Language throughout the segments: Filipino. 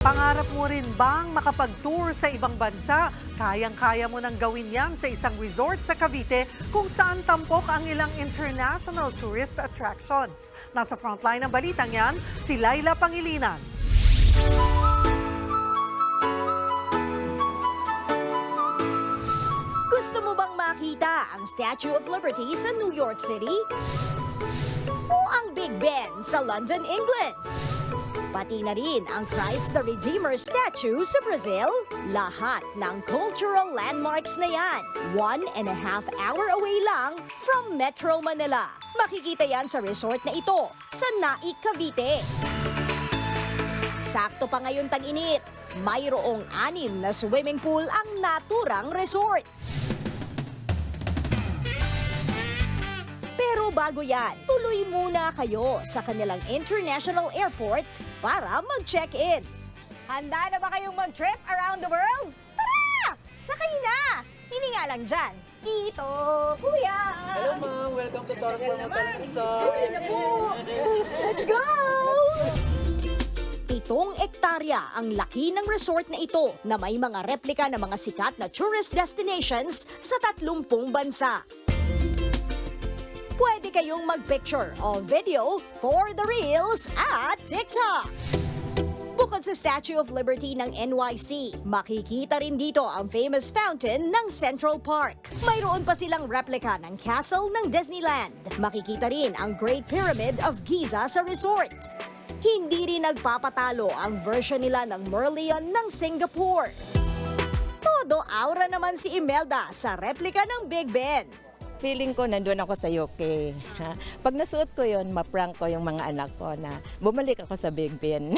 Pangarap mo rin bang makapag-tour sa ibang bansa? Kayang-kaya mo nang gawin yan sa isang resort sa Cavite kung saan tampok ang ilang international tourist attractions. Nasa frontline ng balitang yan, si Laila Pangilinan. Gusto mo bang makita ang Statue of Liberty sa New York City? O ang Big Ben sa London, England? Pati na rin ang Christ the Redeemer statue sa Brazil? Lahat ng cultural landmarks na yan, 1.5 hour away lang from Metro Manila. Makikita yan sa resort na ito sa Naic, Cavite. Sakto pa ngayon tag-init, mayroong 6 na swimming pool ang naturang resort. Pero bago yan, tuloy muna kayo sa kanilang international airport para mag-check-in. Handa na ba kayong mag-trip around the world? Tara! Sakay na! Hindi nga lang dyan. Dito, kuya! Hello ma'am, welcome to Taurus Hotel Resort. Sorry na po! Let's go! 7 ektarya ang laki ng resort na ito na may mga replika ng mga sikat na tourist destinations sa 30 bansa. Pwede kayong mag-picture o video for the reels at TikTok. Bukod sa Statue of Liberty ng NYC, makikita rin dito ang famous fountain ng Central Park. Mayroon pa silang replika ng castle ng Disneyland. Makikita rin ang Great Pyramid of Giza sa resort. Hindi rin nagpapatalo ang version nila ng Merlion ng Singapore. Todo aura naman si Imelda sa replika ng Big Ben. Feeling ko nandun ako sa UK. Ha? Pag nasuot ko yon, ma-prank ko yung mga anak ko na bumalik ako sa Big Ben.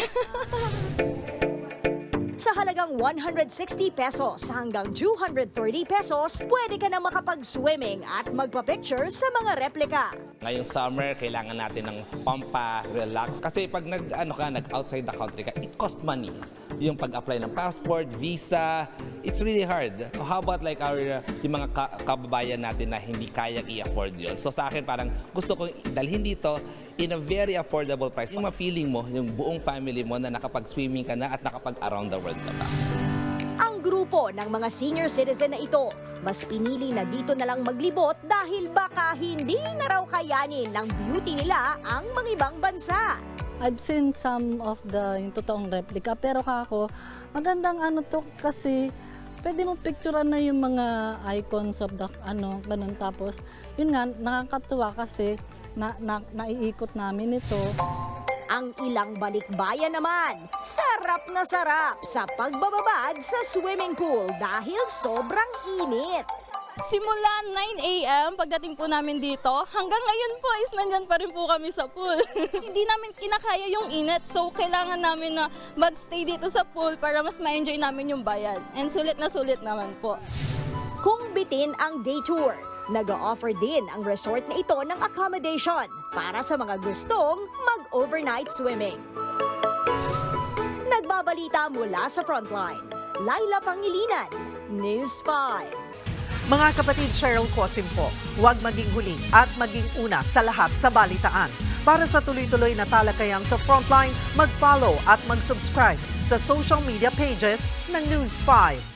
Sa halagang 160 pesos hanggang 230 pesos, pwede ka na makapag-swimming at magpa-picture sa mga replika. Ngayong summer, kailangan natin ng pampa-relax. Kasi pag nag-outside the country ka, it cost money. Yung pag-apply ng passport, visa, it's really hard. So how about like yung mga kababayan natin na hindi kayang i-afford yun? So sa akin, parang gusto kong dalhin dito in a very affordable price. Yung ma-feeling mo, yung buong family mo na nakapag-swimming ka na at nakapag-around the world ka pa. Ang grupo ng mga senior citizen na ito, mas pinili na dito na lang maglibot dahil baka hindi na raw kayanin ng beauty nila ang mga ibang bansa. I've seen some of the yung totoong replica, pero kako, magandang ano to kasi pwede mo picturean na yung mga icons of the ganun. Tapos yun nga, nakakatuwa kasi naiikot namin ito. Ang ilang balikbayan naman, sarap na sarap sa pagbababad sa swimming pool dahil sobrang init. Simula 9 a.m. pagdating po namin dito, hanggang ngayon po is nandyan pa rin po kami sa pool. Hindi namin kinakaya yung init, so kailangan namin na magstay dito sa pool para mas ma-enjoy namin yung bayad. And sulit na sulit naman po. Kung bitin ang day tour, nag-o-offer din ang resort na ito ng accommodation para sa mga gustong mag-overnight swimming. Nagbabalita mula sa Frontline, Laila Pangilinan, News 5. Mga kapatid, Cheryl Cosim po, huwag maging huli at maging una sa lahat sa balitaan. Para sa tuloy-tuloy na talakayang sa Frontline, mag-follow at mag-subscribe sa social media pages ng News 5.